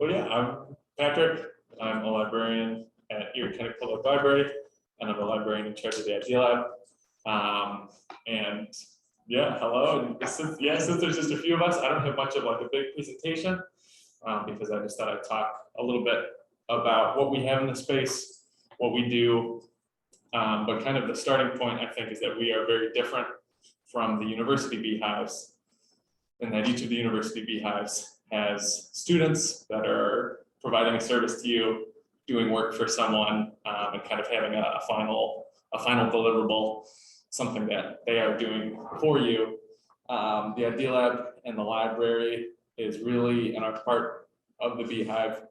But yeah, I'm Patrick. I'm a librarian at Erie County Public Library, and I'm a librarian in charge of the Idea Lab. And yeah, hello. And since there's just a few of us, I don't have much of like a big presentation because I just thought I'd talk a little bit about what we have in the space, what we do. But kind of the starting point, I think, is that we are very different from the university beehives, and that each of the university beehives has students that are providing a service to you, doing work for someone, and kind of having a final deliverable, something that they are doing for you. The Idea Lab and the library is really, and our part of the beehive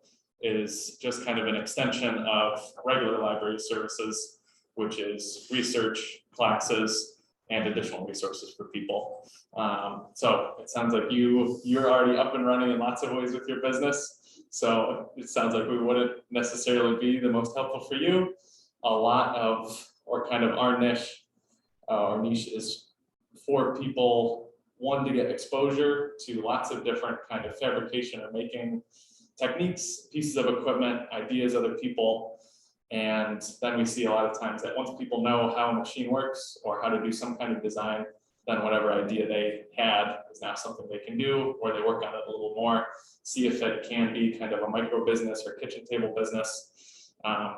is just kind of an extension of regular library services, which is research, classes, and additional resources for people. So it sounds like you're already up and running in lots of ways with your business. So it sounds like we wouldn't necessarily be the most helpful for you. A lot of, or kind of our niche is for people, one, to get exposure to lots of different kind of fabrication or making techniques, pieces of equipment, ideas, other people. And then we see a lot of times that once people know how a machine works or how to do some kind of design, then whatever idea they had is now something they can do, or they work on it a little more, see if it can be kind of a micro business or kitchen table business.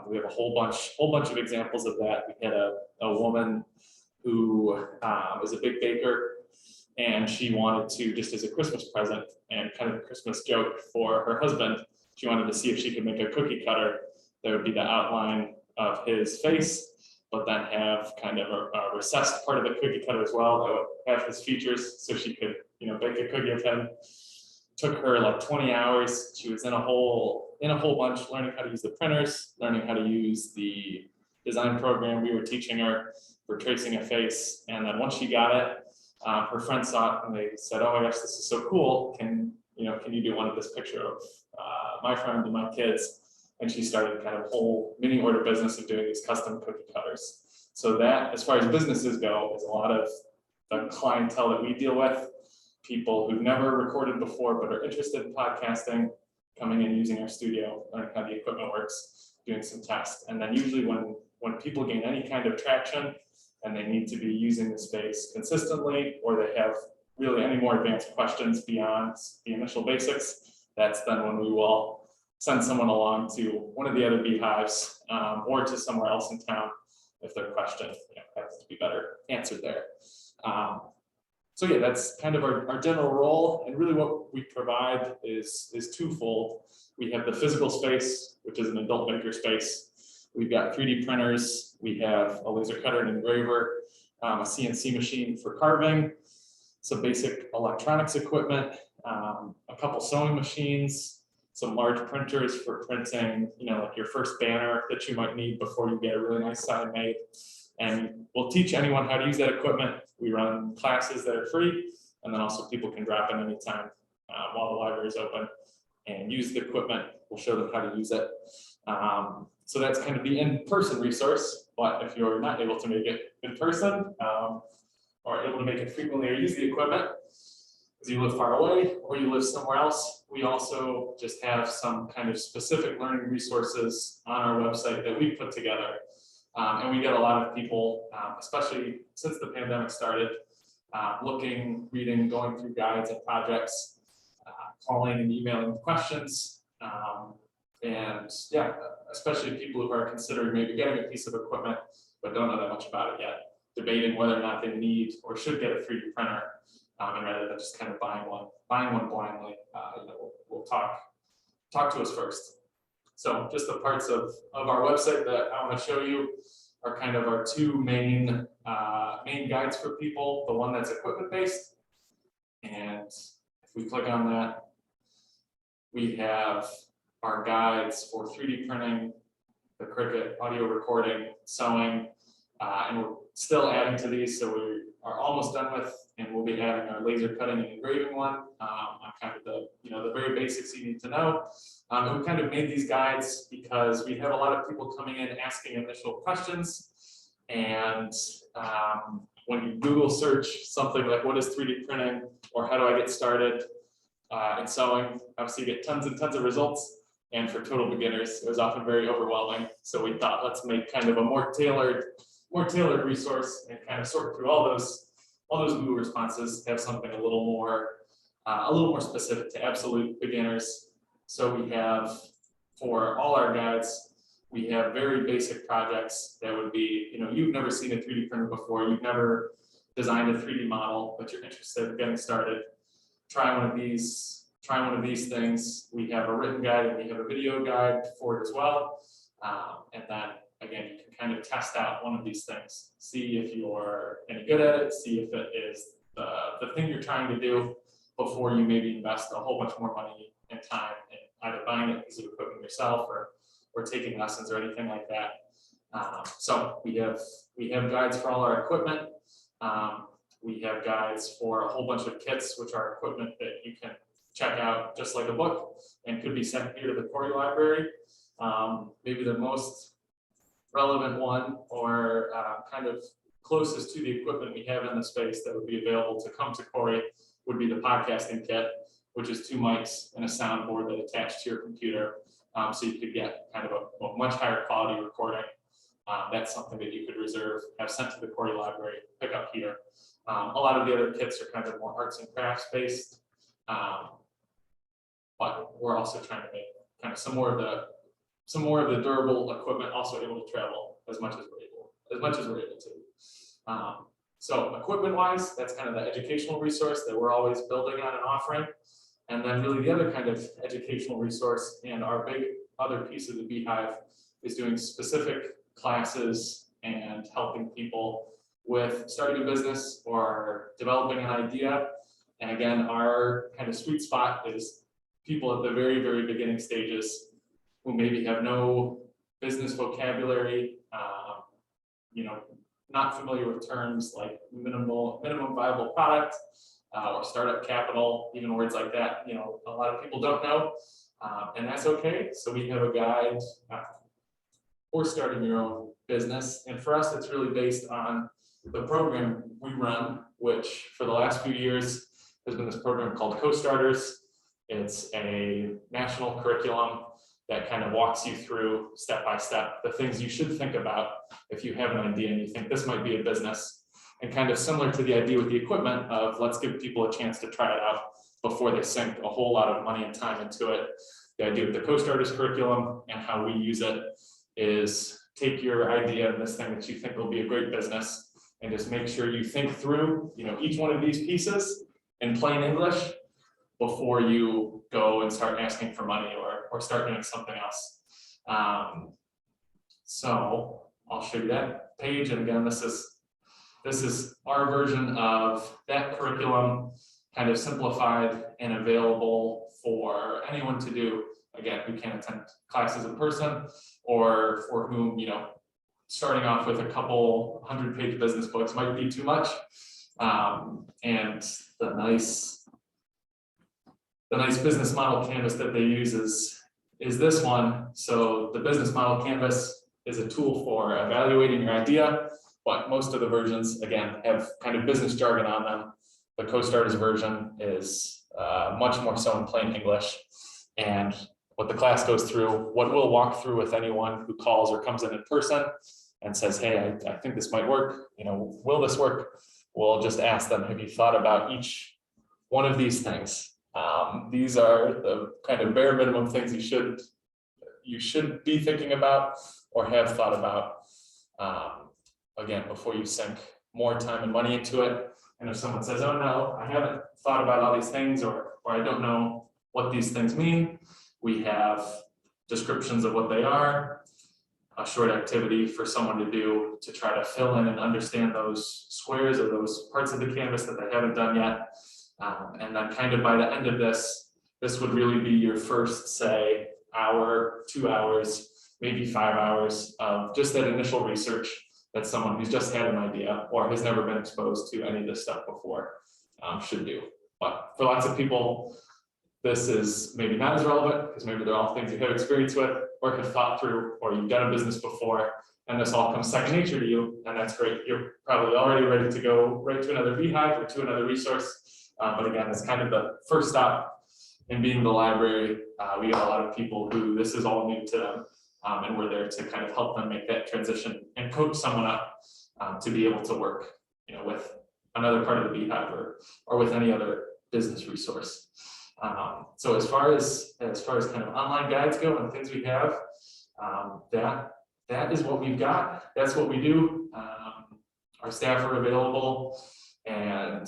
We have a whole bunch of examples of that. We had a woman who is a big baker, and she wanted to, just as a Christmas present and kind of a Christmas joke for her husband, she wanted to see if she could make a cookie cutter that would be the outline of his face, but then have kind of a recessed part of the cookie cutter as well that would have his features, so she could, bake a cookie of him. Took her like 20 hours. She was in a whole bunch, learning how to use the printers, learning how to use the design program we were teaching her for tracing a face. And then once she got it, her friends saw it and they said, "Oh my gosh, this is so cool. Can you do one of this picture of my friend and my kids?" And she started kind of a whole mini order business of doing these custom cookie cutters. So that, as far as businesses go, is a lot of the clientele that we deal with, people who've never recorded before but are interested in podcasting, coming in using our studio, learning how the equipment works, doing some tests. And then usually when people gain any kind of traction and they need to be using the space consistently, or they have really any more advanced questions beyond the initial basics, that's then when we will send someone along to one of the other beehives or to somewhere else in town if their question has to be better answered there. So yeah, that's kind of our general role, and really what we provide is twofold. We have the physical space, which is an adult maker space. We've got 3D printers. We have a laser cutter and engraver, a CNC machine for carving, some basic electronics equipment, a couple sewing machines, some large printers for printing, like your first banner that you might need before you get a really nice sign made. And we'll teach anyone how to use that equipment. We run classes that are free, and then also people can drop in anytime while the library is open and use the equipment. We'll show them how to use it. So that's kind of the in-person resource. But if you're not able to make it in person, or able to make it frequently or use the equipment, because you live far away or you live somewhere else, we also just have some kind of specific learning resources on our website that we put together. And we get a lot of people, especially since the pandemic started, looking, reading, going through guides and projects, calling and emailing with questions. And yeah, especially people who are considering maybe getting a piece of equipment, but don't know that much about it yet, debating whether or not they need or should get a 3D printer. And rather than just kind of buying one blindly, we'll talk to us first. So just the parts of our website that I want to show you are kind of our two main guides for people. The one that's equipment based, and if we click on that, we have our guides for 3D printing, the Cricut audio recording, sewing, and we're still adding to these. So we are almost done with, and we'll be adding our laser cutting and engraving one on kind of the very basics you need to know. And we kind of made these guides because we have a lot of people coming in asking initial questions, and when you Google search something like what is 3D printing or how do I get started, in sewing. Obviously, you get tons and tons of results. And for total beginners, it was often very overwhelming. So we thought, let's make kind of a more tailored resource and kind of sort through all those Google responses, have something a little more specific to absolute beginners. So we have, for all our guides, we have very basic projects that would be, you've never seen a 3D printer before, you've never designed a 3D model, but you're interested in getting started. Try one of these things. We have a written guide and we have a video guide for it as well. And then again, you can kind of test out one of these things, see if you're any good at it, see if it is the thing you're trying to do before you maybe invest a whole bunch more money and time in either buying a piece of equipment yourself or taking lessons or anything like that. So we have guides for all our equipment. We have guides for a whole bunch of kits, which are equipment that you can check out just like a book and could be sent here to the Corry Library. Maybe the most relevant one or kind of closest to the equipment we have in the space that would be available to come to Corry would be the podcasting kit, which is 2 mics and a soundboard that attach to your computer. So you could get kind of a much higher quality recording. That's something that you could reserve, have sent to the Corry Library, pick up here. A lot of the other kits are kind of more arts and crafts based. But we're also trying to make kind of some more of the durable equipment also able to travel as much as we're able to. So equipment wise, that's kind of the educational resource that we're always building on and offering. And then really the other kind of educational resource and our big other piece of the Beehive is doing specific classes and helping people with starting a business or developing an idea. And again, our kind of sweet spot is people at the very, very beginning stages who maybe have no business vocabulary, not familiar with terms like minimum viable product or startup capital, even words like that. A lot of people don't know, and that's okay. So we have a guide for starting your own business, and for us, it's really based on the program we run, which for the last few years has been this program called Co-Starters. It's a national curriculum that kind of walks you through step by step the things you should think about if you have an idea and you think this might be a business, and kind of similar to the idea with the equipment of let's give people a chance to try it out before they sink a whole lot of money and time into it. The idea with the Co-Starters curriculum and how we use it is take your idea and this thing that you think will be a great business and just make sure you think through each one of these pieces in plain English before you go and start asking for money or start doing something else. So I'll show you that page. And again, this is our version of that curriculum, kind of simplified and available for anyone to do, again, who can attend classes in person or for whom, starting off with a couple 100-page business books might be too much. And the nice business model canvas that they use is this one. So the business model canvas is a tool for evaluating your idea, but most of the versions, again, have kind of business jargon on them. The Co-Starters version is much more so in plain English. And what the class goes through, what we'll walk through with anyone who calls or comes in person and says, hey, I think this might work. Will this work? We'll just ask them, have you thought about each one of these things? These are the kind of bare minimum things you should be thinking about or have thought about, again, before you sink more time and money into it. And if someone says, oh no, I haven't thought about all these things or I don't know what these things mean, we have descriptions of what they are, a short activity for someone to do to try to fill in and understand those squares or those parts of the canvas that they haven't done yet. And then kind of by the end of this would really be your first, say, hour, 2 hours, maybe 5 hours of just that initial research that someone who's just had an idea or has never been exposed to any of this stuff before should do. But for lots of people, this is maybe not as relevant because maybe they're all things you have experience with or have thought through or you've done a business before, and this all comes second nature to you, and that's great. You're probably already ready to go right to another Beehive or to another resource. But again, it's kind of the first stop and being the library, we got a lot of people who this is all new to them, and we're there to kind of help them make that transition and coach someone up to be able to work, with another part of the Beehive or with any other business resource. So as far as kind of online guides go and things we have, that is what we've got. That's what we do. Our staff are available and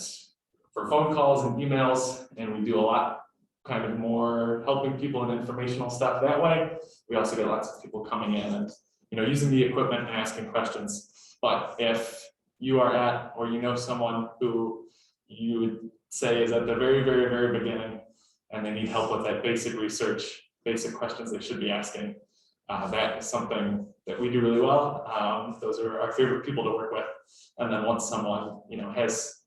for phone calls and emails, and we do a lot kind of more helping people and informational stuff that way. We also get lots of people coming in and using the equipment and asking questions. But if you are at or someone who you would say is at the very, very, very beginning and they need help with that basic research, basic questions they should be asking, that is something that we do really well. Those are our favorite people to work with. And then once someone has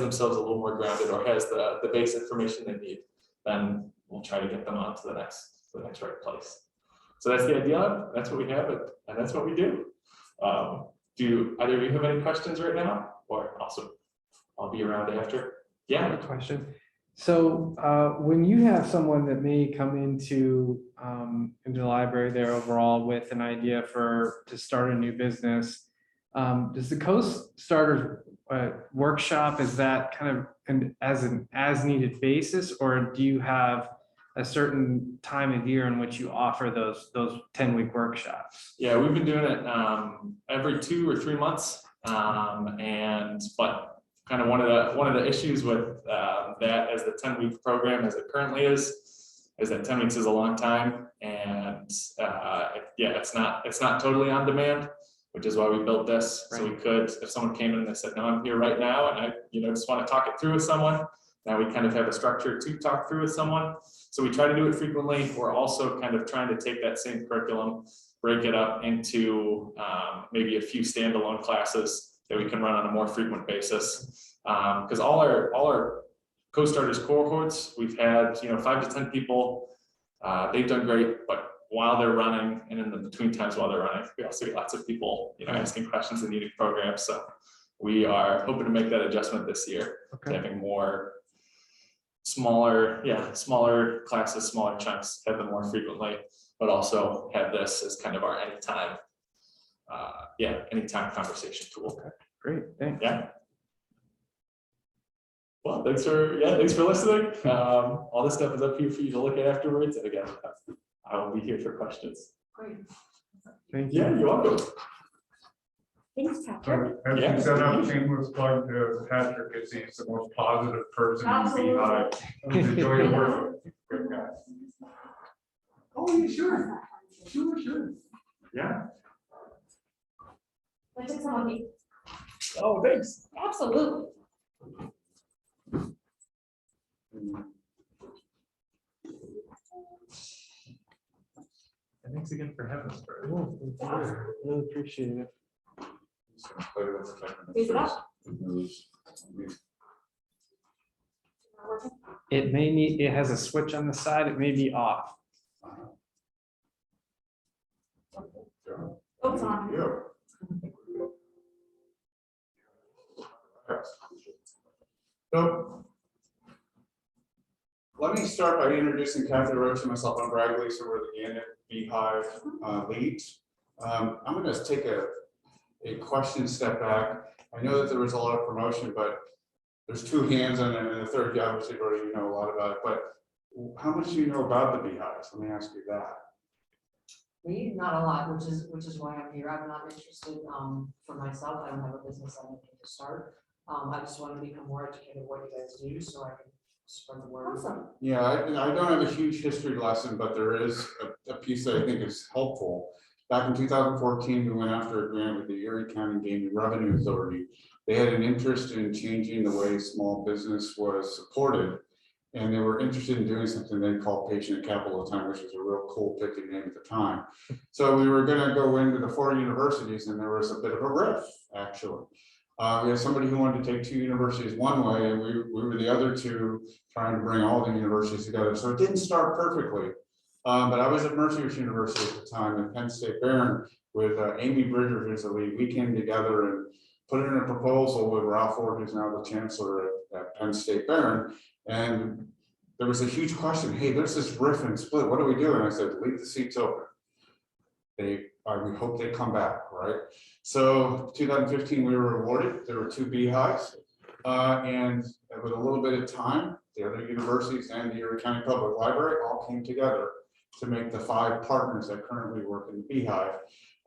themselves a little more grounded or has the base information they need, then we'll try to get them on to the next right place. So that's the idea. That's what we have, and that's what we do. Do either of you have any questions right now, or also I'll be around after? Yeah. Good question. So when you have someone that may come into the library there overall with an idea to start a new business, does the co-starters workshop, is that kind of as needed basis, or do you have a certain time of year in which you offer those 10-week workshops? Yeah, we've been doing it every 2 or 3 months, but kind of one of the issues with that as the 10-week program as it currently is that 10 weeks is a long time, and it's not totally on demand, which is why we built this. Right. So we could, if someone came in and they said, no, I'm here right now and I just want to talk it through with someone, now we kind of have a structure to talk through with someone. So we try to do it frequently. We're also kind of trying to take that same curriculum, break it up into maybe a few standalone classes that we can run on a more frequent basis. Because all our co-starters cohorts, we've had 5 to 10 people. They've done great, but while they're running and in the between times while they're running, we also get lots of people asking questions and needing programs. So we are hoping to make that adjustment this year, having more smaller classes, smaller chunks, have them more frequently, but also have this as kind of our anytime conversation tool. Okay, great, thanks. Yeah. Well, thanks for listening. All this stuff is up here for you to look at afterwards. And again, I will be here for questions. Great. Thank you. Yeah, you're welcome. Thanks, Patrick. As you set up, shameless plug to Patrick, because he's the most positive person in Beehive. Enjoy your work. Good guy. Oh, you sure? Sure. Yeah. Let's take some of me. Oh, thanks. Absolutely. And thanks again for having us. Really appreciate it. Raise it up. It has a switch on the side. It may be off. Oh, it's on. So let me start by introducing Kathy Roach and myself. I'm Brad Gleason. We're the Gannon Beehive leads. I'm going to take a question step back. I know that there was a lot of promotion, but there's 2 hands on it, and the third guy, obviously, already know a lot about it. But how much do you know about the beehives? Let me ask you that. Me, not a lot, which is why I'm here. I'm not interested for myself. I don't have a business I'm looking to start. I just want to become more educated what you guys do so I can spread the word. Awesome. Yeah, I don't have a huge history lesson, but there is a piece that I think is helpful. Back in 2014, we went after a grant with the Erie County Gaming Revenue Authority. They had an interest in changing the way small business was supported, and they were interested in doing something they called patient capital at the time, which was a real cool picking name at the time. So we were going to go into the 4 universities, and there was a bit of a riff, actually. We had somebody who wanted to take 2 universities one way, and we were the other 2 trying to bring all the universities together. So it didn't start perfectly. But I was at Mercyhurst University at the time, and Penn State Barron, with Amy Bridger, who's the lead. We came together and put in a proposal with Ralph Ford, who's now the chancellor at Penn State Barron. And there was a huge question, hey, there's this riff and split, what do we do? And I said, leave the seats open. We hope they come back, right? So 2015, we were awarded, there were 2 beehives. And with a little bit of time, the other universities and the Erie County Public Library all came together to make the 5 partners that currently work in the Beehive.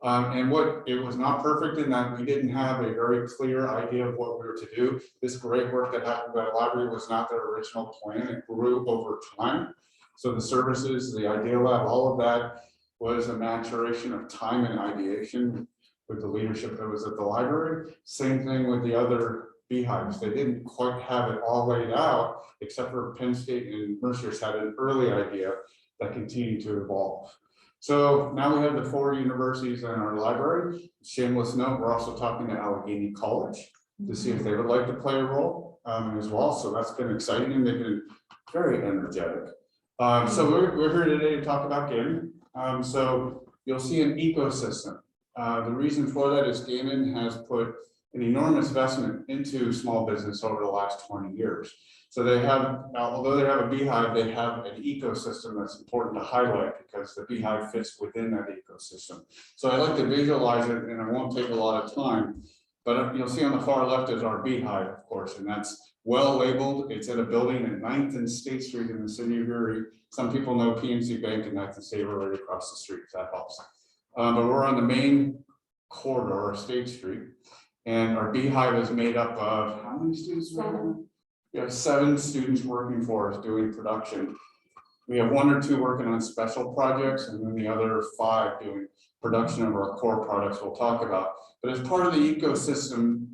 And it was not perfect in that we didn't have a very clear idea of what we were to do. This great work that happened by the library was not their original plan. It grew over time. So the services, the idea lab, all of that was a maturation of time and ideation with the leadership that was at the library. Same thing with the other beehives. They didn't quite have it all laid out, except for Penn State and Mercer's had an early idea that continued to evolve. So now we have the 4 universities in our library. Shameless note, we're also talking to Allegheny College to see if they would like to play a role as well. So that's been exciting and they've been very energetic. So we're here today to talk about Gannon. So you'll see an ecosystem. The reason for that is Gannon has put an enormous investment into small business over the last 20 years. So they have, although they have a beehive, they have an ecosystem that's important to highlight because the beehive fits within that ecosystem. So I like to visualize it, and I won't take a lot of time, but you'll see on the far left is our beehive, of course, and that's well labeled. It's in a building at 9th and State Street in the city of Erie. Some people know PNC Bank and 9th and State are right across the street, if that helps. But we're on the main corridor, State Street, and our beehive is made up of how many students? 7. We have 7 students working for us doing production. We have 1 or 2 working on special projects, and then the other 5 doing production of our core products we'll talk about. But as part of the ecosystem,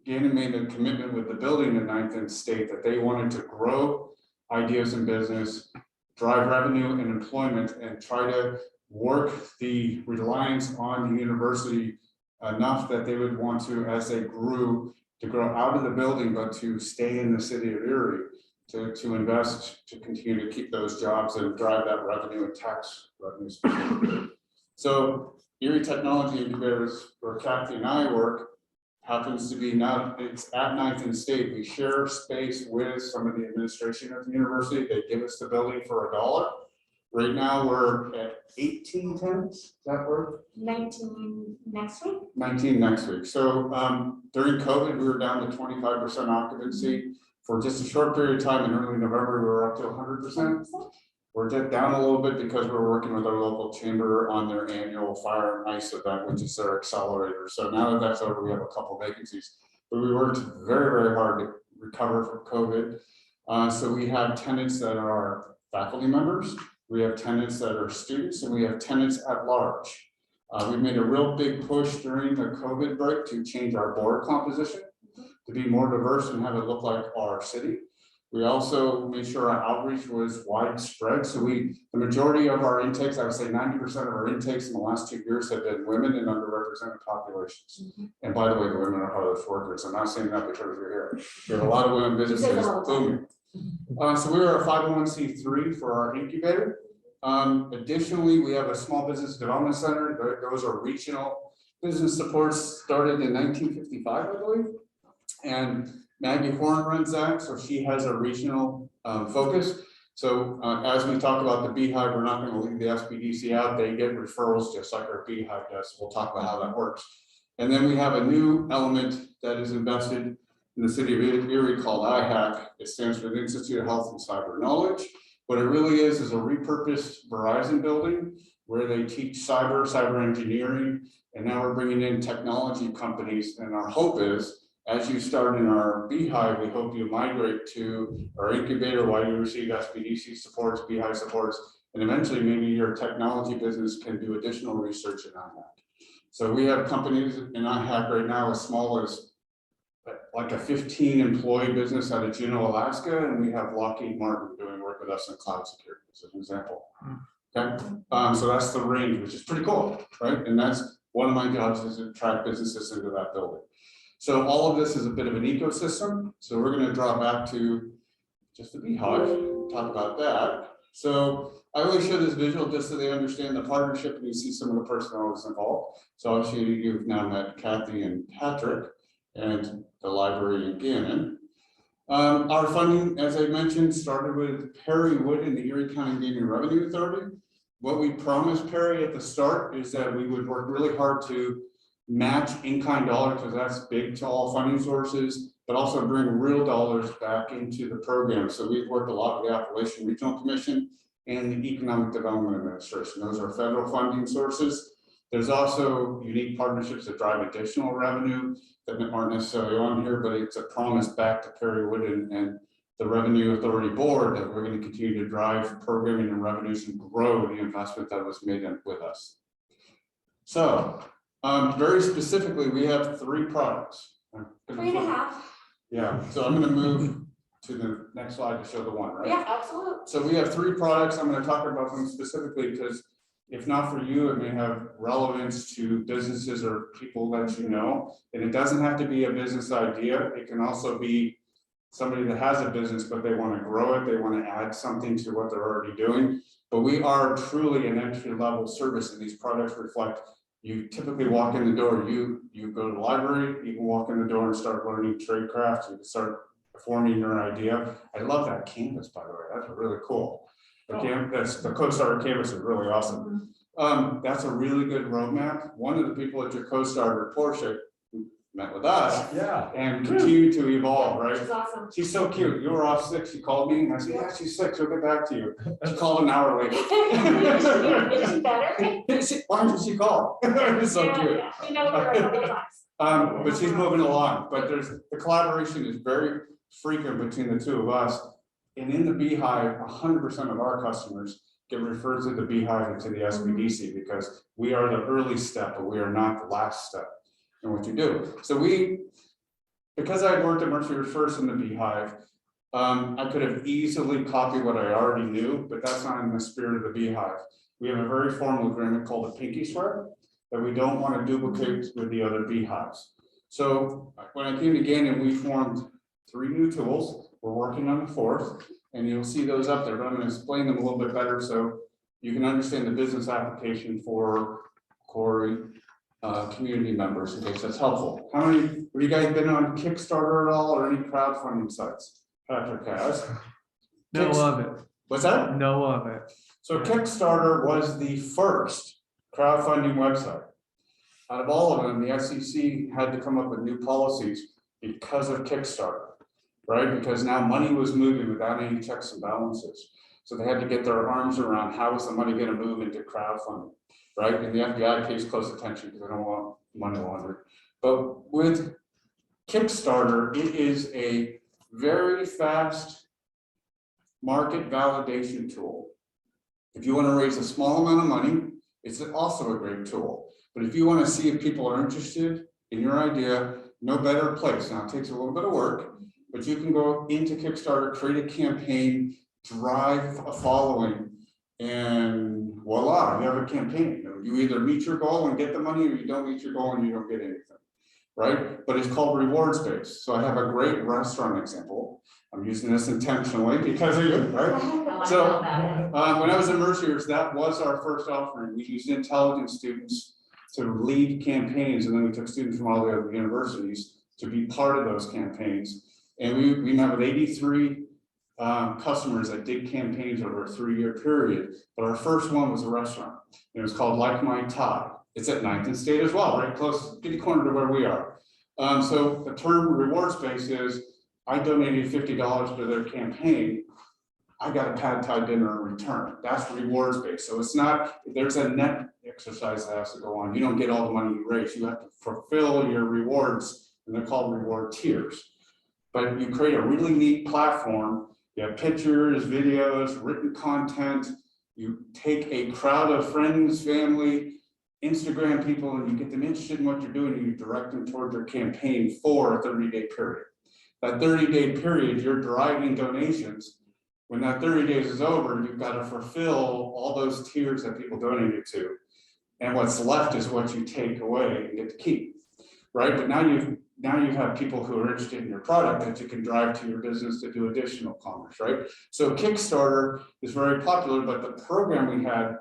Gannon made a commitment with the building at 9th and State that they wanted to grow ideas in business, drive revenue and employment, and try to work the reliance on the university enough that they would want to, as they grew, to grow out of the building, but to stay in the city of Erie, to invest, to continue to keep those jobs and drive that revenue and tax revenue specifically. So Erie Technology Incubators, where Kathy and I work, happens to be now, it's at 9th and State. We share space with some of the administration of the university. They give us the building for $1. Right now we're at 18 tenants, does that work? 19 next week. 19 next week. So during COVID, we were down to 25% occupancy. For just a short period of time in early November, we were up to 100%. We're down a little bit because we're working with our local chamber on their annual fire and ice event, which is their accelerator. So now that that's over, we have a couple vacancies. But we worked very, very hard to recover from COVID. So we have tenants that are faculty members. We have tenants that are students, and we have tenants at large. We made a real big push during the COVID break to change our board composition to be more diverse and have it look like our city. We also made sure our outreach was widespread. So the majority of our intakes, I would say 90% of our intakes in the last 2 years have been women and underrepresented populations. And by the way, the women are hardest workers. I'm not saying that because we're here. We have a lot of women businesses booming. So we are a 501c3 for our incubator. Additionally, we have a small business development center. Those are regional business supports started in 1955, I believe. And Maggie Horn runs that, so she has a regional focus. So as we talk about the Beehive, we're not going to leave the SBDC out. They get referrals just like our Beehive does. We'll talk about how that works. And then we have a new element that is invested in the city of Erie called IHAC. It stands for the Institute of Health and Cyberknowledge. What it really is a repurposed Verizon building where they teach cyber engineering. And now we're bringing in technology companies. And our hope is, as you start in our Beehive, we hope you migrate to our incubator while you receive SBDC supports, Beehive supports, and eventually maybe your technology business can do additional research in IHAC. So we have companies in IHAC right now as small as like a 15 employee business out of Juneau, Alaska, and we have Lockheed Martin doing work with us in cloud security as an example. Okay, so that's the range, which is pretty cool, right? And that's one of my jobs is to attract businesses into that building. So all of this is a bit of an ecosystem. So we're going to draw back to just the Beehive, talk about that. So I always show this visual just so they understand the partnership and you see some of the personnel that's involved. So obviously you've now met Kathy and Patrick and the library in Gannon. Our funding, as I mentioned, started with Perry Wood and the Erie County Gaming Revenue Authority. What we promised Perry at the start is that we would work really hard to match in-kind dollars, because that's big to all funding sources, but also bring real dollars back into the program. So we've worked a lot with the Appalachian Regional Commission and the Economic Development Administration. Those are federal funding sources. There's also unique partnerships that drive additional revenue that aren't necessarily on here, but it's a promise back to Perry Wood and the Revenue Authority Board that we're going to continue to drive programming and revenues and grow the investment that was made in with us. So very specifically, we have 3 products. 3.5. Yeah, so I'm going to move to the next slide to show the one, right? Yeah, absolutely. So we have 3 products. I'm going to talk about them specifically because if not for you, it may have relevance to businesses or people that you know. And it doesn't have to be a business idea. It can also be somebody that has a business, but they want to grow it. They want to add something to what they're already doing. But we are truly an entry-level service, and these products reflect. You typically walk in the door, you go to the library, you can walk in the door and start learning trade crafts, you can start forming your idea. I love that canvas, by the way, that's really cool. The CoStarter canvas is really awesome. That's a really good roadmap. One of the people at your CoStarter, Portia, who met with us, and continue to evolve, right? Which is awesome. She's so cute. You were off sick. She called me and I said, yeah, she's sick. She'll get back to you. She called an hour later. Is she better? Why did she call? It's so cute. Yeah. We know her a couple times. But she's moving along. But the collaboration is very frequent between the 2 of us. And in the Beehive, 100% of our customers get referred to the Beehive and to the SBDC because we are the early step, but we are not the last step in what you do. So because I worked at Mercer first in the Beehive, I could have easily copied what I already knew, but that's not in the spirit of the Beehive. We have a very formal agreement called the Pinky Swear that we don't want to duplicate with the other Beehives. So when I came to Gannon, we formed 3 new tools. We're working on the 4th, and you'll see those up there, but I'm going to explain them a little bit better so you can understand the business application for Corry community members in case that's helpful. Have you guys been on Kickstarter at all or any crowdfunding sites? Patrick has. No of it. What's that? No of it. So Kickstarter was the first crowdfunding website. Out of all of them, the SEC had to come up with new policies because of Kickstarter, right? Because now money was moving without any checks and balances. So they had to get their arms around how is the money going to move into crowdfunding, right? And the FBI pays close attention because they don't want money laundering. But with Kickstarter, it is a very fast market validation tool. If you want to raise a small amount of money, it's also a great tool. But if you want to see if people are interested in your idea, no better place. Now it takes a little bit of work, but you can go into Kickstarter, create a campaign, drive a following, and voila, you have a campaign. You either meet your goal and get the money, or you don't meet your goal and you don't get anything, right? But it's called rewards based. So I have a great restaurant example. I'm using this intentionally because of you, right? So when I was at Mercy's, that was our first offering. We used intelligence students to lead campaigns, and then we took students from all the other universities to be part of those campaigns. And we met with 83 customers that did campaigns over a 3-year period. But our first one was a restaurant. It was called Like My Thai. It's at 9th and State as well, right close, kitty corner to where we are. So the term reward space is, I donated $50 to their campaign. I got a pad thai dinner in return. That's rewards based. So it's not, there's a net exercise that has to go on. You don't get all the money you raise. You have to fulfill your rewards, and they're called reward tiers. But you create a really neat platform. You have pictures, videos, written content. You take a crowd of friends, family, Instagram people, and you get them interested in what you're doing, and you direct them toward your campaign for a 30-day period. That 30-day period, you're deriving donations. When that 30 days is over, you've got to fulfill all those tiers that people donated to. And what's left is what you take away and get to keep, right? But now you have people who are interested in your product that you can drive to your business to do additional commerce, right? So Kickstarter is very popular, but the program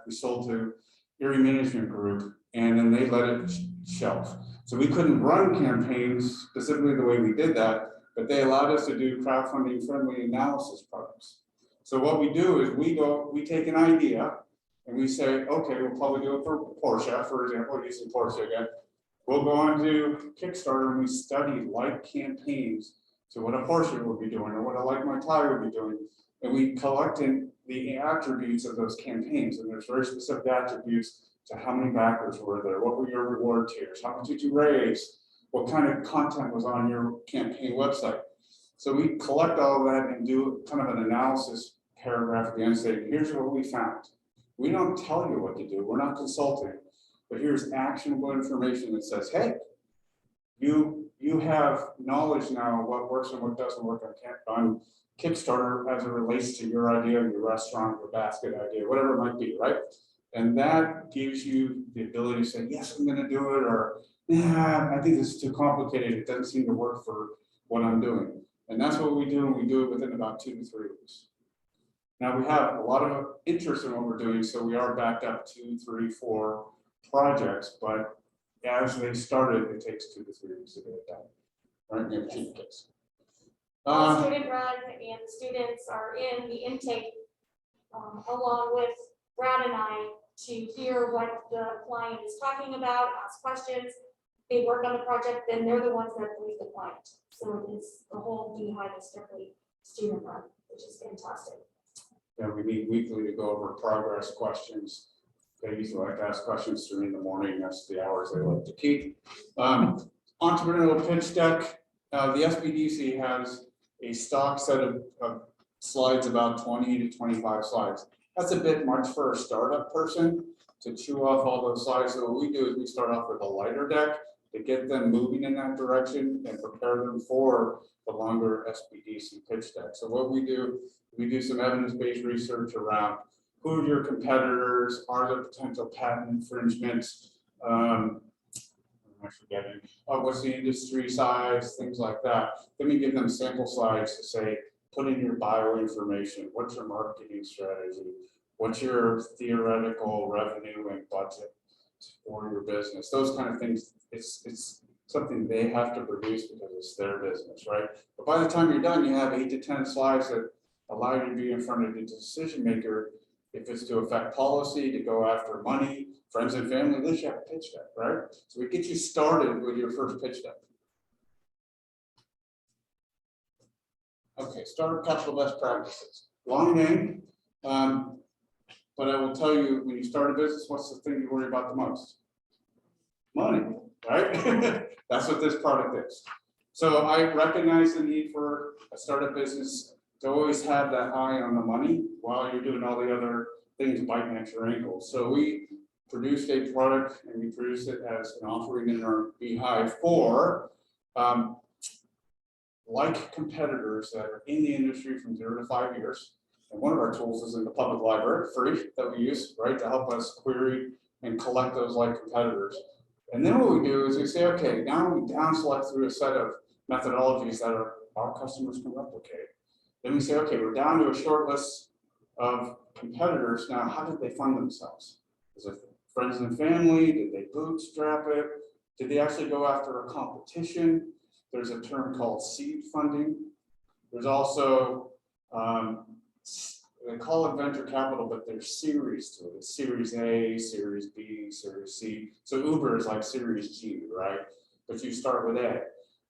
we sold to Erie Management Group, and then they let it shelf. So we couldn't run campaigns specifically the way we did that, but they allowed us to do crowdfunding friendly analysis products. So what we do is we take an idea and we say, okay, we'll probably do it for Porsche, for example, using Porsche again. We'll go on to Kickstarter and we study like campaigns. So what a Porsche would be doing or what a Like My Tie would be doing. And we collect in the attributes of those campaigns. And there's very specific attributes to how many backers were there, what were your reward tiers, how much did you raise, what kind of content was on your campaign website. So we collect all of that and do kind of an analysis paragraph at the end saying, here's what we found. We don't tell you what to do, we're not consulting, but here's actionable information that says, hey, you have knowledge now of what works and what doesn't work on Kickstarter as it relates to your idea, your restaurant, your basket idea, whatever it might be, right? And that gives you the ability to say, yes, I'm gonna do it, or yeah, I think this is too complicated. It doesn't seem to work for what I'm doing. And that's what we do, and we do it within about 2 to 3 weeks. Now we have a lot of interest in what we're doing, so we are backed up 2, 3, 4 projects, but as they started, it takes 2 to 3 weeks to get it done. Right, we have a chief case. Student run and the students are in the intake along with Brad and I to hear what the client is talking about, ask questions. They work on the project, then they're the ones that brief the client. So it is the whole Beehive is strictly student run, which is fantastic. Yeah, we meet weekly to go over progress questions. They usually like to ask questions during the morning. That's the hours they like to keep. Entrepreneurial pitch deck. The SBDC has a stock set of slides, about 20 to 25 slides. That's a bit much for a startup person to chew off all those slides. So what we do is we start off with a lighter deck to get them moving in that direction and prepare them for the longer SBDC pitch deck. So what we do some evidence-based research around who are your competitors, are there potential patent infringements, I'm forgetting, what's the industry size, things like that. Then we give them sample slides to say, put in your bio information, what's your marketing strategy, what's your theoretical revenue and budget for your business, those kind of things. It's something they have to produce because it's their business, right? But by the time you're done, you have 8 to 10 slides that allow you to be in front of the decision maker. If it's to affect policy, to go after money, friends and family, at least you have a pitch deck, right? So we get you started with your first pitch deck. Okay, startup capital best practices. Long name, but I will tell you, when you start a business, what's the thing you worry about the most? Money, right? That's what this product is. So I recognize the need for a startup business to always have that eye on the money while you're doing all the other things biting at your ankles. So we produced a product and we produced it as an offering in our Beehive for like competitors that are in the industry from 0 to 5 years. And one of our tools is in the public library, free, that we use, right, to help us query and collect those like competitors. And then what we do is we say, okay, now we down select through a set of methodologies that our customers can replicate. Then we say, okay, we're down to a short list of competitors. Now, how did they fund themselves? Is it friends and family? Did they bootstrap it? Did they actually go after a competition? There's a term called seed funding. There's also, they call it venture capital, but there's series to it. It's Series A, Series B, Series C. So Uber is like Series G, right? But you start with A.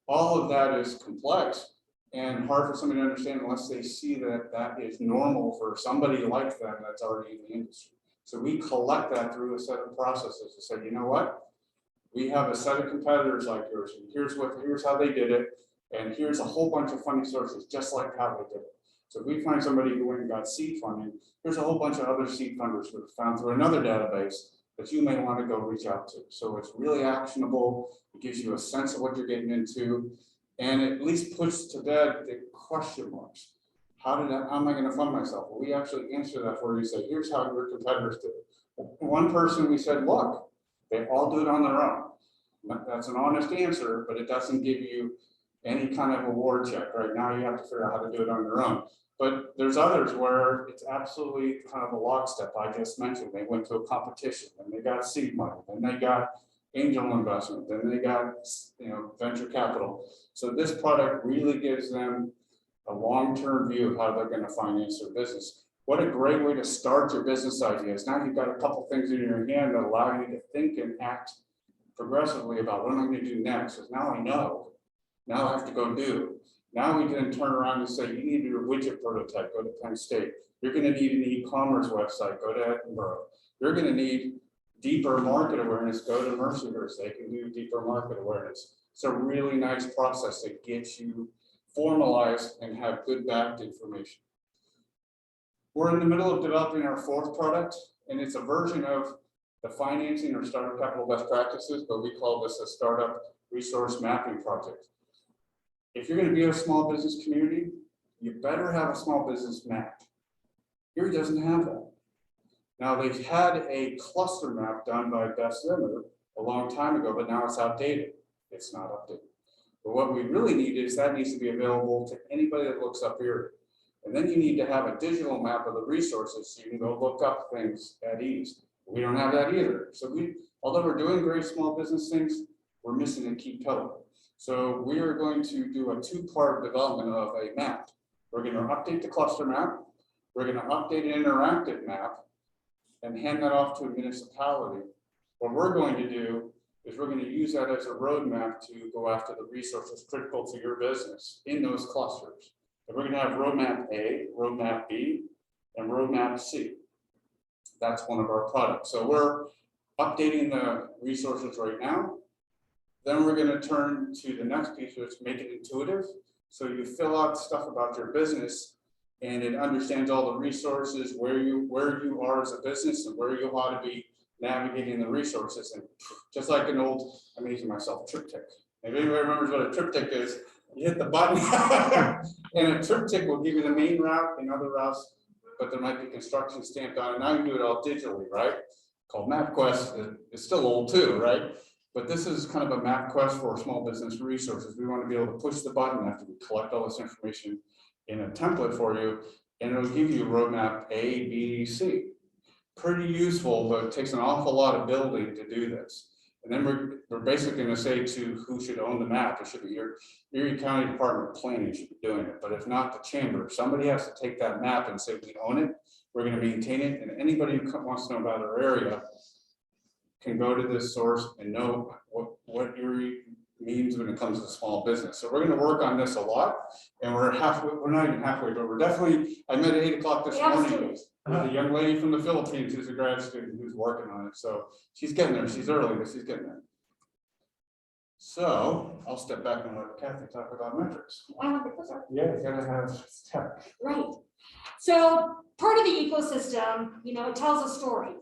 All of that is complex and hard for somebody to understand unless they see that that is normal for somebody like them that's already in the industry. So we collect that through a set of processes to say, you know what? We have a set of competitors like yours, and here's how they did it, and here's a whole bunch of funding sources just like how they did it. So if we find somebody who went and got seed funding, there's a whole bunch of other seed funders who have found through another database that you may want to go reach out to. So it's really actionable. It gives you a sense of what you're getting into, and it at least puts to bed the question marks. How am I going to fund myself? Well, we actually answer that for you. Say, here's how your competitors do it. One person, we said, look, they all do it on their own. That's an honest answer, but it doesn't give you any kind of award check. Right now, you have to figure out how to do it on your own. But there's others where it's absolutely kind of a lockstep. I just mentioned they went to a competition and they got seed money and they got angel investment, then they got, venture capital. So this product really gives them a long-term view of how they're going to finance their business. What a great way to start your business ideas. Now you've got a couple things in your hand that allow you to think and act progressively about what am I going to do next. Because now I know. Now I have to go do. Now we can turn around and say, you need your widget prototype, go to Penn State. You're going to need an e-commerce website, go to Edinburgh. You're going to need deeper market awareness, go to Mercyhurst. They can do deeper market awareness. It's a really nice process that gets you formalized and have good backed information. We're in the middle of developing our fourth product, and it's a version of the financing or startup capital best practices, but we call this a startup resource mapping project. If you're going to be a small business community, you better have a small business map. Erie doesn't have that. Now, they've had a cluster map done by Beth Zimmer a long time ago, but now it's outdated. It's not updated. But what we really need is that needs to be available to anybody that looks up Erie. And then you need to have a digital map of the resources so you can go look up things at ease. We don't have that either. So although we're doing great small business things, we're missing a key pillar. So we are going to do a two-part development of a map. We're going to update the cluster map. We're going to update an interactive map and hand that off to a municipality. What we're going to do is we're going to use that as a roadmap to go after the resources critical to your business in those clusters. And we're going to have roadmap A, roadmap B, and roadmap C. That's one of our products. So we're updating the resources right now. Then we're going to turn to the next piece, which is make it intuitive. So you fill out stuff about your business and it understands all the resources, where you are as a business and where you ought to be navigating the resources. And just like an old, I'm using myself, triptych. If anybody remembers what a triptych is, you hit the button and a triptych will give you the main route and other routes, but there might be construction stamped on it. Now you do it all digitally, right? Called MapQuest. It's still old too, right? But this is kind of a MapQuest for small business resources. We want to be able to push the button after we collect all this information in a template for you, and it'll give you a roadmap A, B, C. Pretty useful, but it takes an awful lot of building to do this. And then we're basically going to say to who should own the map. It should be your Erie County Department of Planning should be doing it, but if not, the chamber. Somebody has to take that map and say we own it. We're going to maintain it, and anybody who wants to know about our area can go to this source and know what Erie means when it comes to small business. So we're going to work on this a lot, and we're not even halfway, but we're definitely, I met at 8 o'clock this morning with a young lady from the Philippines who's a grad student who's working on it. So she's getting there. She's early, but she's getting there. So I'll step back and let Kathy talk about metrics. Yeah, you gotta have tech. Right. So part of the ecosystem, it tells a story.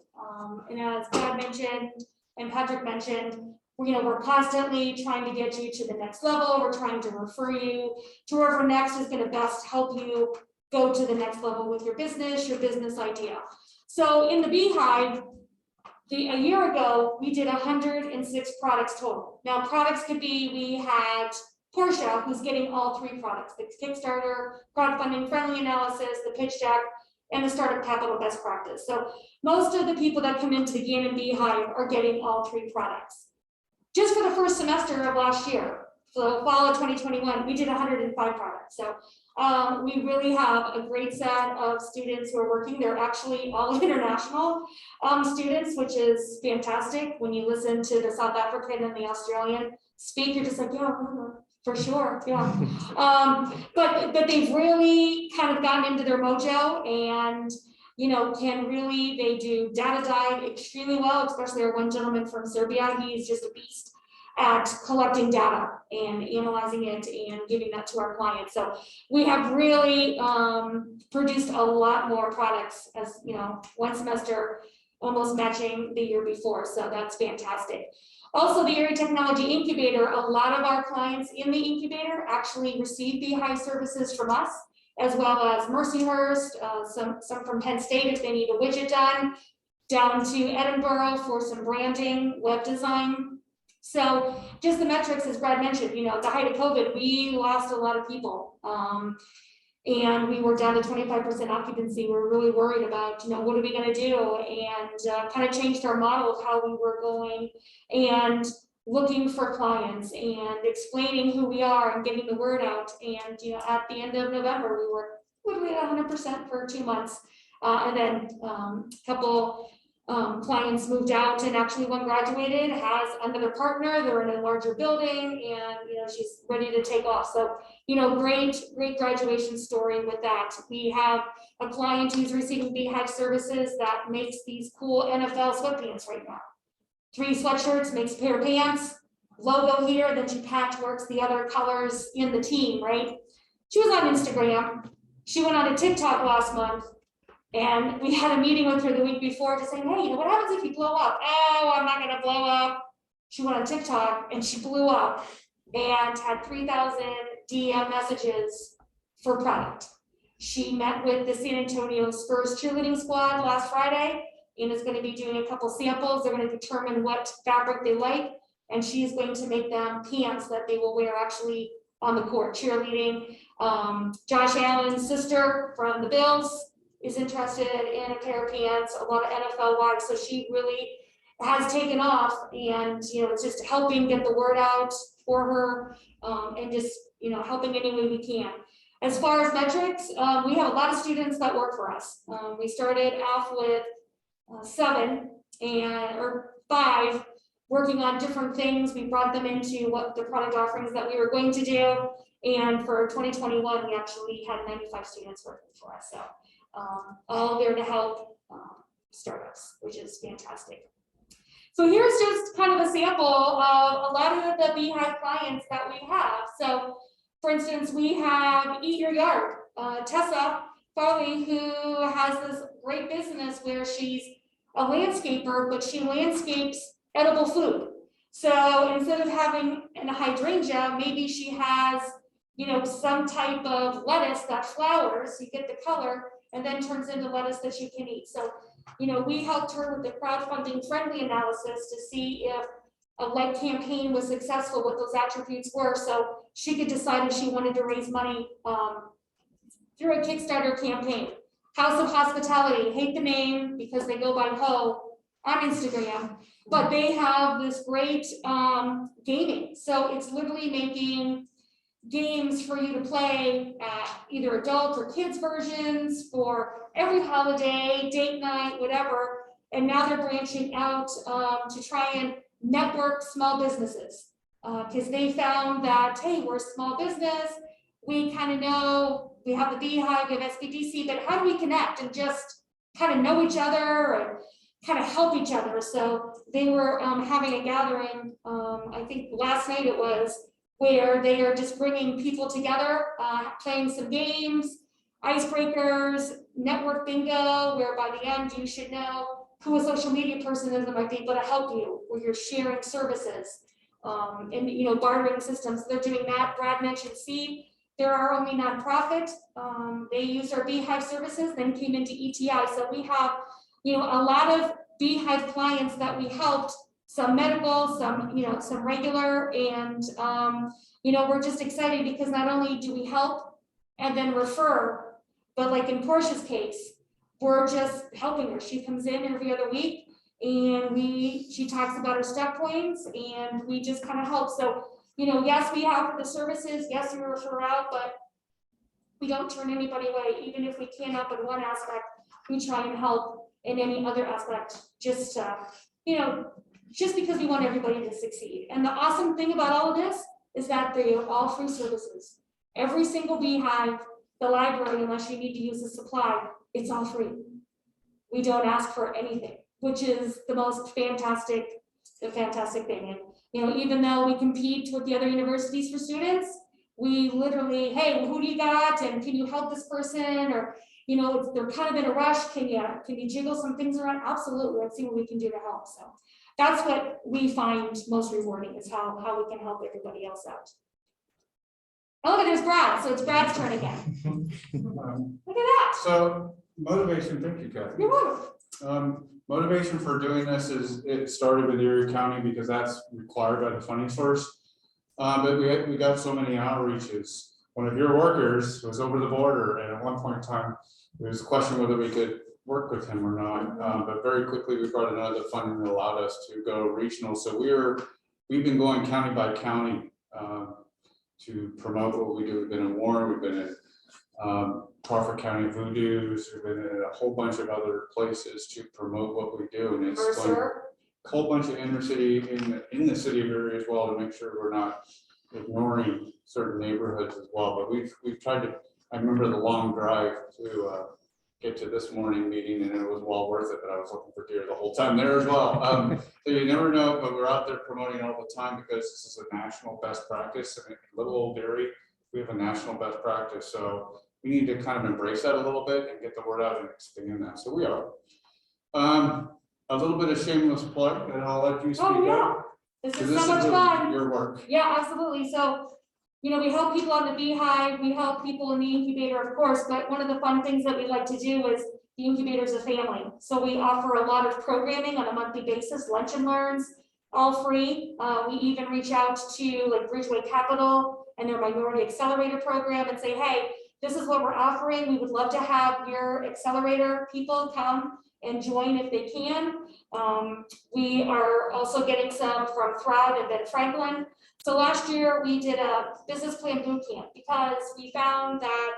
And as Brad mentioned and Patrick mentioned, we're constantly trying to get you to the next level. We're trying to refer you to wherever next is going to best help you go to the next level with your business idea. So in the Beehive, a year ago, we did 106 products total. Now products could be, we had Portia, who's getting all 3 products, the Kickstarter, crowdfunding friendly analysis, the pitch deck, and the startup capital best practice. So most of the people that come into the Gannon Beehive are getting all 3 products. Just for the first semester of last year, so fall of 2021, we did 105 products. So we really have a great set of students who are working. They're actually all international students, which is fantastic. When you listen to the South African and the Australian speak, you're just like, yeah, for sure, yeah. But they've really kind of gotten into their mojo and they do data dive extremely well, especially our one gentleman from Serbia. He's just a beast at collecting data and analyzing it and giving that to our clients. So we have really produced a lot more products as, one semester almost matching the year before. So that's fantastic. Also, the Erie Technology Incubator, a lot of our clients in the incubator actually receive Beehive services from us, as well as Mercyhurst, some from Penn State if they need a widget done, down to Edinburgh for some branding, web design. So just the metrics, as Brad mentioned, at the height of COVID, we lost a lot of people. And we were down to 25% occupancy. We were really worried about, what are we gonna do? And kind of changed our model of how we were going and looking for clients and explaining who we are and getting the word out. And, at the end of November, we were literally at 100% for 2 months. And then a couple clients moved out, and actually one graduated, has another partner, they're in a larger building, and she's ready to take off. So great graduation story with that. We have a client who's receiving Beehive services that makes these cool NFL sweatpants right now. 3 sweatshirts, makes a pair of pants, logo here, then she patchworks the other colors in the team, right? She was on Instagram, she went on a TikTok last month, and we had a meeting with her the week before to say, hey, what happens if you blow up? Oh, I'm not gonna blow up. She went on TikTok and she blew up and had 3,000 DM messages for product. She met with the San Antonio Spurs cheerleading squad last Friday and is gonna be doing a couple samples. They're gonna determine what fabric they like, and she is going to make them pants that they will wear actually on the court cheerleading. Josh Allen's sister from the Bills is interested in a pair of pants, a lot of NFL wives, so she really has taken off, and it's just helping get the word out for her, and just helping any way we can. As far as metrics, we have a lot of students that work for us. We started off with 7 or 5 working on different things. We brought them into what the product offerings that we were going to do, and for 2021 we actually had 95 students working for us. So all there to help startups, which is fantastic. So here's just kind of a sample of a lot of the Beehive clients that we have. So for instance, we have Eat Your Yard, Tessa Farley, who has this great business where she's a landscaper, but she landscapes edible food. So instead of having a hydrangea, maybe she has some type of lettuce that flowers, you get the color, and then turns into lettuce that you can eat. So, we helped her with the crowdfunding friendly analysis to see if a like campaign was successful, what those attributes were, so she could decide if she wanted to raise money through a Kickstarter campaign. House of Hospitality, hate the name because they go by Ho on Instagram, but they have this great gaming. So it's literally making games for you to play at either adult or kids versions for every holiday, date night, whatever. And now they're branching out to try and network small businesses because they found that, hey, we're a small business. We kind of know we have the Beehive, we have SBDC, but how do we connect and just kind of know each other and kind of help each other? So they were having a gathering, I think last night it was, where they are just bringing people together, playing some games, icebreakers, network bingo, where by the end you should know who a social media person is that might be able to help you, where you're sharing services, and bartering systems. They're doing that. Brad mentioned Seed. They're our only nonprofit. They used our Beehive services, then came into ETI. So we have a lot of Beehive clients that we helped. Some medical, some regular, and we're just excited because not only do we help and then refer, but like in Portia's case, we're just helping her. She comes in every other week and she talks about her step points and we just kind of help. So, yes, we offer the services, yes, we refer out, but we don't turn anybody away. Even if we can't help in one aspect, we try and help in any other aspect, just just because we want everybody to succeed. And the awesome thing about all of this is that they are all free services. Every single Beehive, the library, unless you need to use a supply, it's all free. We don't ask for anything, which is the most fantastic thing. And even though we compete with the other universities for students, we literally, hey, who do you got? And can you help this person? Or they're kind of in a rush. Can you jiggle some things around? Absolutely. Let's see what we can do to help. So that's what we find most rewarding, is how we can help everybody else out. Oh, look, there's Brad. So it's Brad's turn again. Look at that. So motivation, thank you, Kathy. You're welcome. Motivation for doing this is it started with Erie County because that's required by the funding source. But we got so many outreaches one of your workers was over the border, and at one point in time, there was a question whether we could work with him or not. But very quickly, we brought another funding that allowed us to go regional. So we've been going county by county to promote what we do. We've been in Warren, we've been in Crawford County Voodoos, we've been in a whole bunch of other places to promote what we do, and it's going a whole bunch of inner city in the city of Erie as well, to make sure we're not ignoring certain neighborhoods as well. But we've tried to. I remember the long drive to get to this morning meeting, and it was well worth it. But I was looking for deer the whole time there as well. So you never know, but we're out there promoting all the time because this is a national best practice. And in little old Erie, we have a national best practice, so we need to kind of embrace that a little bit and get the word out and expand that. So we are. A little bit of shameless plug, and I'll let you speak up. This is so much fun. Your work. Yeah, absolutely. So, you know, we help people on the Beehive, we help people in the incubator, of course, but one of the fun things that we like to do is the incubator is a family. So we offer a lot of programming on a monthly basis, lunch and learns, all free. We even reach out to like Bridgeway Capital and their Minority Accelerator program and say, hey, this is what we're offering. We would love to have your accelerator people come and join if they can. We are also getting some from Thrive and Ben Franklin. So last year we did a business plan boot camp because we found that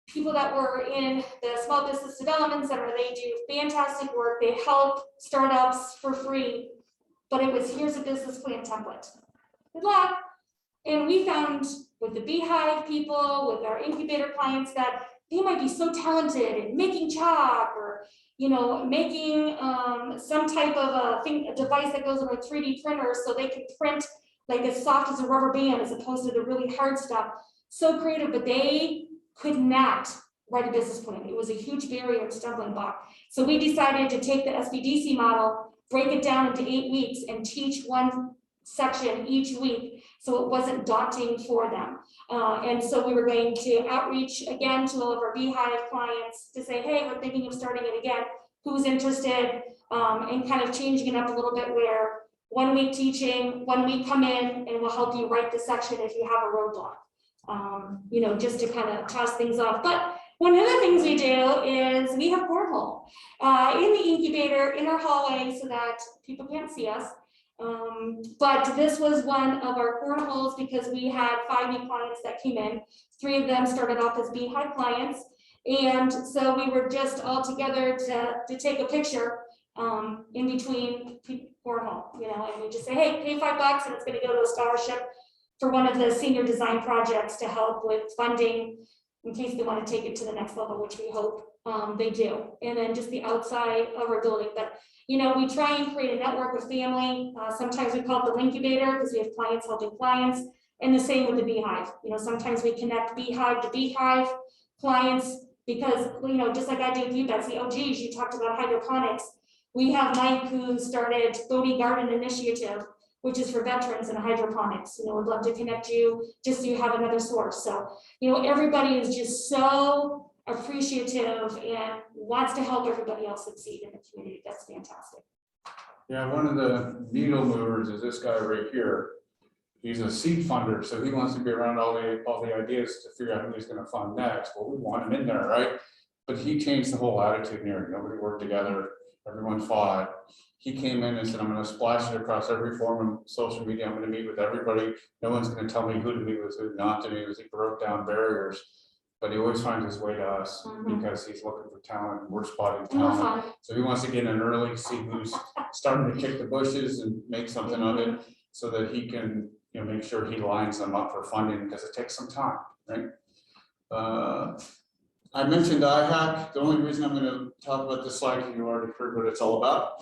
people that were in the small business development center, they do fantastic work. They help startups for free, but it was, here's a business plan template. Good luck. And we found with the Beehive people, with our incubator clients, that they might be so talented in making chalk or, you know, making some type of a device that goes on a 3D printer so they can print like as soft as a rubber band as opposed to the really hard stuff. So creative, but they could not write a business plan. It was a huge barrier and stumbling block. So we decided to take the SBDC model, break it down into 8 weeks and teach one section each week. So it wasn't daunting for them. And so we were going to outreach again to all of our Beehive clients to say, hey, we're thinking of starting it again. Who's interested? And kind of changing it up a little bit where 1 week teaching, 1 week come in and we'll help you write the section if you have a roadblock. You know, just to kind of toss things off. But one of the things we do is we have cornhole in the incubator in our hallway so that people can't see us. But this was one of our cornholes because we had 5 new clients that came in. 3 of them started off as Beehive clients. And so we were just all together to take a picture in between cornhole, you know, and we just say, hey, pay $5 and it's going to go to a scholarship for one of the senior design projects to help with funding in case they want to take it to the next level, which we hope they do. And then just the outside of our building. But you know, we try and create a network with family. Sometimes we call it the incubator because we have clients helping clients, and the same with the Beehive. You know, sometimes we connect Beehive to Beehive clients because, you know, just like I did with you, Betsy, oh geez, you talked about hydroponics. We have Mike who started Bodie Garden Initiative, which is for veterans and hydroponics. You know, we'd love to connect you just so you have another source. So, you know, everybody is just so appreciative and wants to help everybody else succeed in the community. That's fantastic. Yeah, one of the needle movers is this guy right here. He's a seed funder, so he wants to be around all the ideas to figure out who he's going to fund next. Well, we want him in there, right? But he changed the whole attitude here. Nobody worked together. Everyone fought. He came in and said, I'm going to splash it across every form of social media. I'm going to meet with everybody. No one's going to tell me who to meet with, who not to meet with. He broke down barriers. But he always finds his way to us because he's looking for talent and we're spotting talent. So he wants to get in early, see who's starting to kick the bushes and make something of it so that he can, you know, make sure he lines them up for funding because it takes some time, right? I mentioned iHack. The only reason I'm going to talk about this slide, you already heard what it's all about,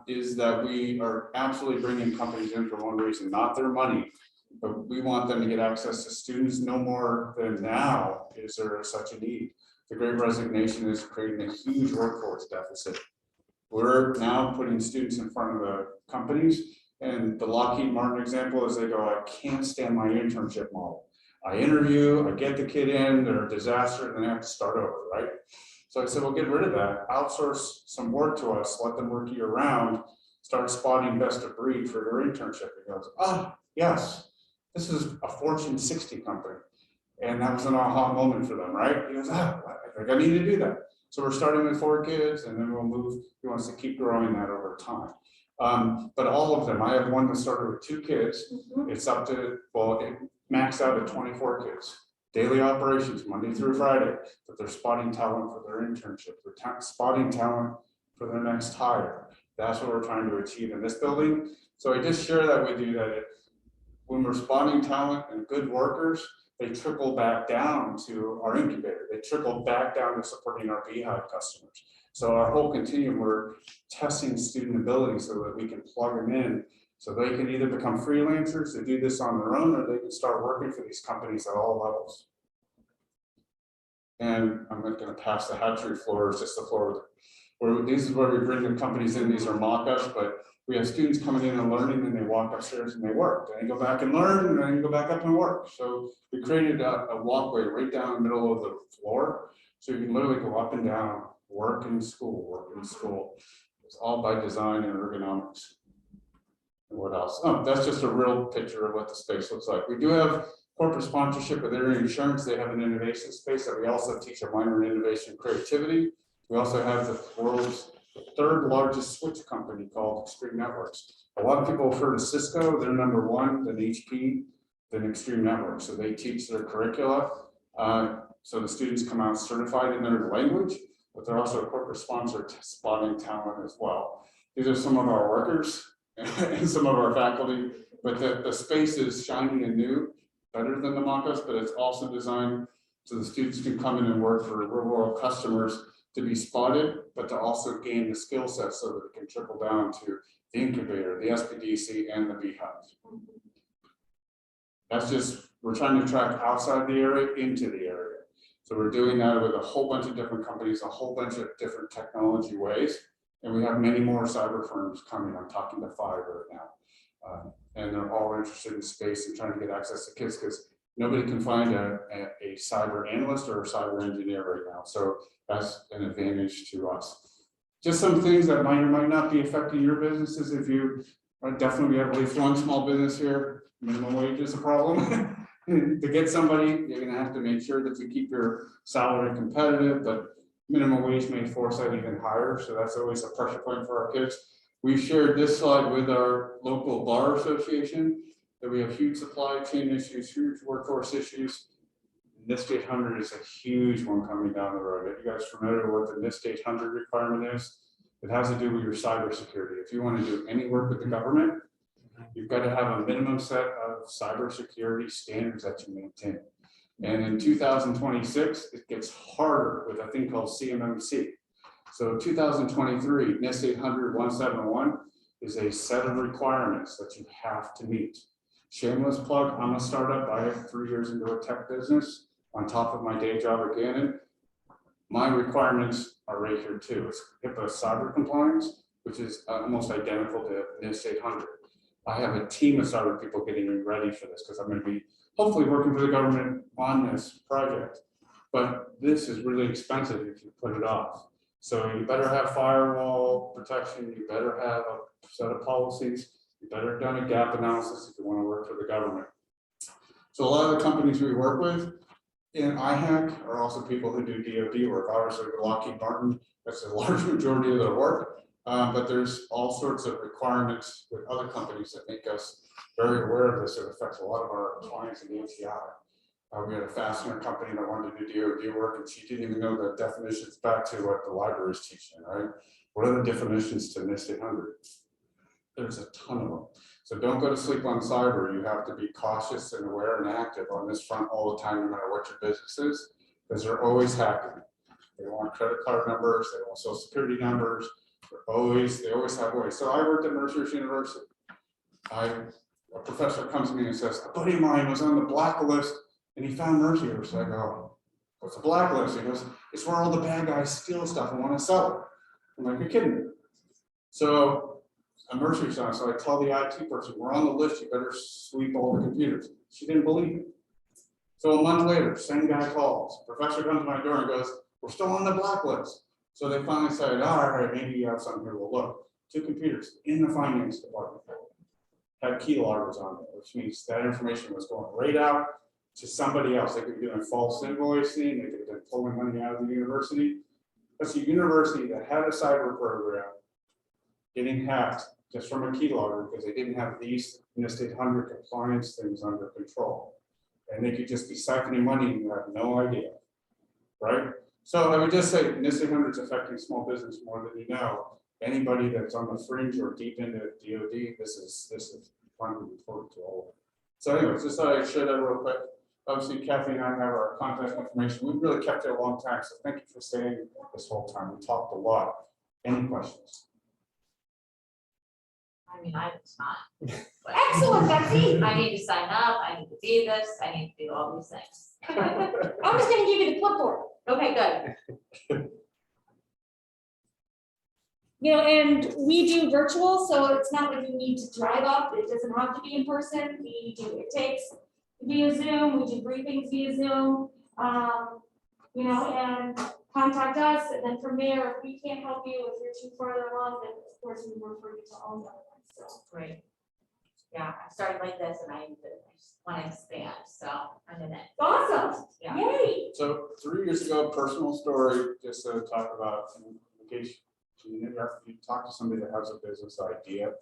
is that we are absolutely bringing companies in for one reason, not their money. But we want them to get access to students no more than now is there such a need. The Great Resignation is creating a huge workforce deficit. We're now putting students in front of the companies, and the Lockheed Martin example is they go, I can't stand my internship model. I interview, I get the kid in, they're a disaster, and then I have to start over, right? So I said, well, get rid of that, outsource some work to us, let them work year round, start spotting best of breed for their internship. He goes, ah, yes. this is a Fortune 60 company. And that was an aha moment for them, right? He goes, I think I need to do that. So we're starting with 4 kids and then we'll move, he wants to keep growing that over time. But all of them, I have one that started with 2 kids. It's up to, well, it maxed out at 24 kids. Daily operations, Monday through Friday, but they're spotting talent for their internship. They're spotting talent for their next hire. That's what we're trying to achieve in this building. So I just share that with you that when we're spotting talent and good workers, they trickle back down to our incubator. They trickle back down to supporting our Beehive customers. So our whole continuum, we're testing student ability so that we can plug them in so they can either become freelancers to do this on their own, or they can start working for these companies at all levels. And I'm going to pass the hatchery floor. It's just the floor where this is where we bring the companies in. These are mock-ups, but we have students coming in and learning, and they walk upstairs and they work. Then they go back and learn, and then go back up and work. So we created a walkway right down the middle of the floor, so you can literally go up and down, work in school, work in school. It's all by design and ergonomics. And what else? Oh, that's just a real picture of what the space looks like. We do have corporate sponsorship with Erie Insurance. They have an innovation space that we also teach a minor in innovation creativity. We also have the world's 3rd largest switch company called Extreme Networks. A lot of people have heard of Cisco. They're number 1, then HP, then Extreme Networks. So they teach their curricula. So the students come out certified in their language, but they're also a corporate sponsor spotting talent as well. These are some of our workers and some of our faculty, but the space is shiny and new, better than the mock-ups, but it's also designed so the students can come in and work for real world customers to be spotted, but to also gain the skill set so that it can trickle down to the incubator, the SPDC, and the Beehive. That's just, we're trying to track outside the area into the area. So we're doing that with a whole bunch of different companies, a whole bunch of different technology ways. And we have many more cyber firms coming. I'm talking to 5 right now. And they're all interested in space and trying to get access to kids because nobody can find a cyber analyst or a cyber engineer right now. So that's an advantage to us. Just some things that might or might not be affecting your businesses. If you definitely have at least one small business here, minimum wage is a problem. To get somebody, you're gonna have to make sure that you keep your salary competitive, but minimum wage may force that even higher. So that's always a pressure point for our kids. We've shared this slide with our local bar association that we have huge supply chain issues, huge workforce issues. NIST 800 is a huge one coming down the road. Are you guys familiar with what the NIST 800 requirement is? It has to do with your cybersecurity. If you want to do any work with the government, you've got to have a minimum set of cybersecurity standards that you maintain. And in 2026, it gets harder with a thing called CMMC. So 2023, NIST 800-171 is a set of requirements that you have to meet. Shameless plug, I'm a startup. I have 3 years into a tech business on top of my day job at Gannon. My requirements are right here too. It's HIPAA cyber compliance, which is almost identical to NIST 800. I have a team of cyber people getting ready for this because I'm going to be hopefully working for the government on this project. But this is really expensive if you put it off. So you better have firewall protection. You better have a set of policies. You better have done a gap analysis if you want to work for the government. So a lot of the companies we work with in IHAC are also people who do DoD work. Obviously, with Lockheed Martin, that's a large majority of their work. But there's all sorts of requirements with other companies that make us very aware of this. It affects a lot of our clients in the NCI. We had a fastener company that wanted to do DoD work, and she didn't even know the definitions back to what the library is teaching, right? What are the definitions to NIST 800? There's a ton of them. So don't go to sleep on cyber. You have to be cautious and aware and active on this front all the time, no matter what your business is, because they're always hacking. They want credit card numbers, they want social security numbers. They always have ways. So I worked at Mercer University. A professor comes to me and says, a buddy of mine was on the blacklist and he found Mercer. So I go, what's the blacklist? He goes, it's where all the bad guys steal stuff and want to sell it. I'm like, you're kidding me. So a Mercer sign. So I tell the IT person, we're on the list, you better sweep all the computers. She didn't believe me. So a month later, same guy calls. Professor comes to my door and goes, we're still on the blacklist. So they finally said, all right, maybe you have something here, we'll look. 2 computers in the finance department. had keyloggers on it, which means that information was going right out to somebody else. They could be doing false invoicing, they could have been pulling money out of the university. That's a university that had a cyber program getting hacked just from a keylogger because they didn't have these NIST 800 compliance things under control. And they could just be siphoning money and you have no idea, right? So I would just say NIST 800 is affecting small business more than you know. Anybody that's on the fringe or deep into DoD, this is finally important to all. So anyways, just thought I'd share that real quick. Obviously, Kathy and I have our contact information. We've really kept it a long time, so thank you for staying this whole time. We talked a lot. Any questions? I mean, I was fine. But Excellent, Betsy. I need to sign up, I need to do this, I need to do all these things. I'm just gonna give you the clipboard. Okay, good. You know, and we do virtual, so it's not like you need to drive up, it doesn't have to be in person, it takes via Zoom, we do briefings via Zoom. You know, and contact us, and then from there, if we can't help you, if you're too further along, then of course we refer you to all the other ones, so. Great. Yeah, I started like this and I just want to expand, so I'm in it. Awesome, Yeah. yay. So 3 years ago, personal story, just to talk about, in case you talk to somebody that has a business idea,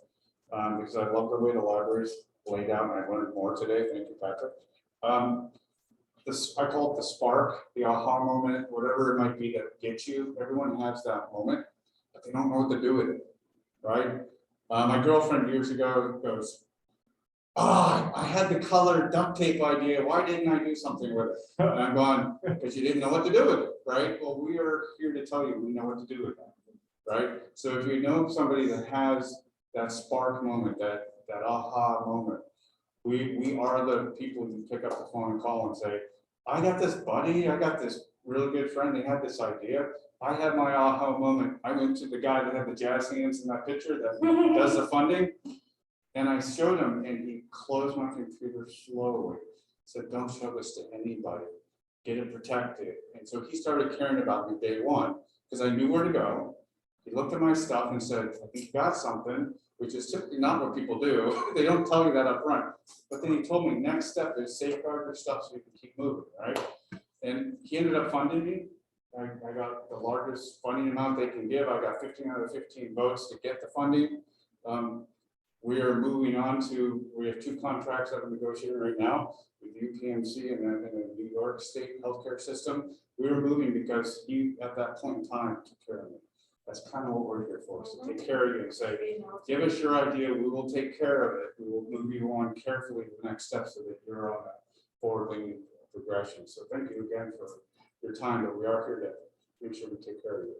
because I love the way the library's laid out, and I learned more today. Thank you, Patrick. I call it the spark, the aha moment, whatever it might be that gets you. Everyone has that moment, but they don't know what to do with it, right? My girlfriend years ago goes, "Oh, I had the colored duct tape idea. Why didn't I do something with it?" And I'm going, "Because you didn't know what to do with it, right?" Well, we are here to tell you we know what to do with that, right? So if you know somebody that has that spark moment, that aha moment, we are the people who pick up the phone and call and say, "I got this buddy, I got this really good friend, they had this idea. I had my aha moment. I went to the guy that had the jazz hands in that picture that does the funding. And I showed him and he closed my computer slowly. Said, "Don't show this to anybody. Get it protected." And so he started caring about me day one because I knew where to go. He looked at my stuff and said, "I think you got something," which is typically not what people do. They don't tell you that up front. But then he told me, next step is safeguard your stuff so you can keep moving, right? And he ended up funding me. I got the largest funding amount they can give. I got 15 out of 15 votes to get the funding. We are moving on to, we have 2 contracts that we're negotiating right now with UPMC and the New York State healthcare system. We were moving because he, at that point in time, took care of me. That's kind of what we're here for, so take care of you and say, "Give us your idea, we will take care of it. We will move you on carefully to the next step so that you're on a forward-leaning progression." So thank you again for your time, but we are here to make sure we take care of you.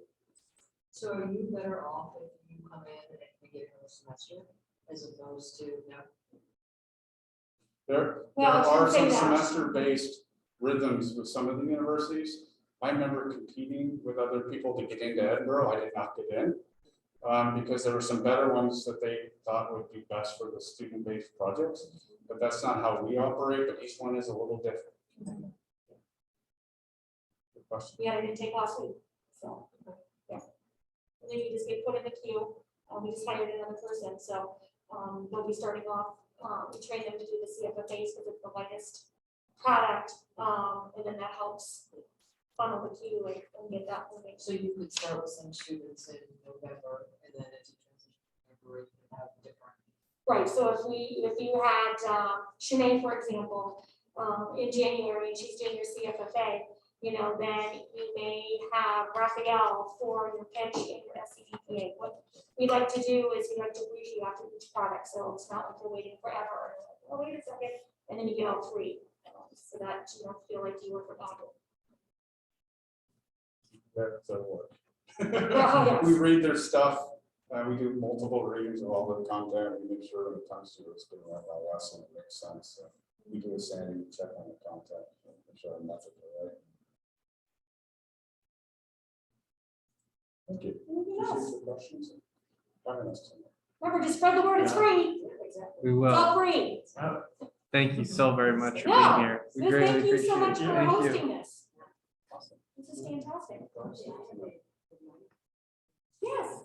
So are you better off if you come in at the beginning of the semester as opposed to, There Well, I was are gonna say some that. semester-based rhythms with some of the universities. I remember competing with other people to get into Edinburgh. I did not get in because there were some better ones that they thought would be best for the student-based projects. But that's not how we operate, but each one is a little different. Good question. We had an intake last week, so, yeah. And then you just get put in the queue, we just hired another person, so, they'll be starting off, we train them to do the CFFAs because it's the lightest product, and then that helps funnel the queue and get that moving. so you could start with some students in November and then as you transition to February, you have different. Right, so if you had, Shanae, for example, in January, and she's doing your CFFA, you know, then you may have Raphael for your pitch and your SCDPA. What we like to do is we like to brief you after each product, so it's not like you're waiting forever. Oh, wait a second, and then you get all 3, so that you don't feel like you were forgotten. That's our work. yes. We read their stuff. We do multiple readings of all the content. We make sure when it comes to it's going to run by us and it makes sense. So we do a sanity check on the content, make sure our methods are right. Thank you. Anything else? Appreciate the questions. Have a nice time. Remember, just spread the word, it's free. We It's will. all free. Thank you so very much for No, being here. We Thank greatly you appreciate so much it. for Thank you. hosting this. This is fantastic. Yes.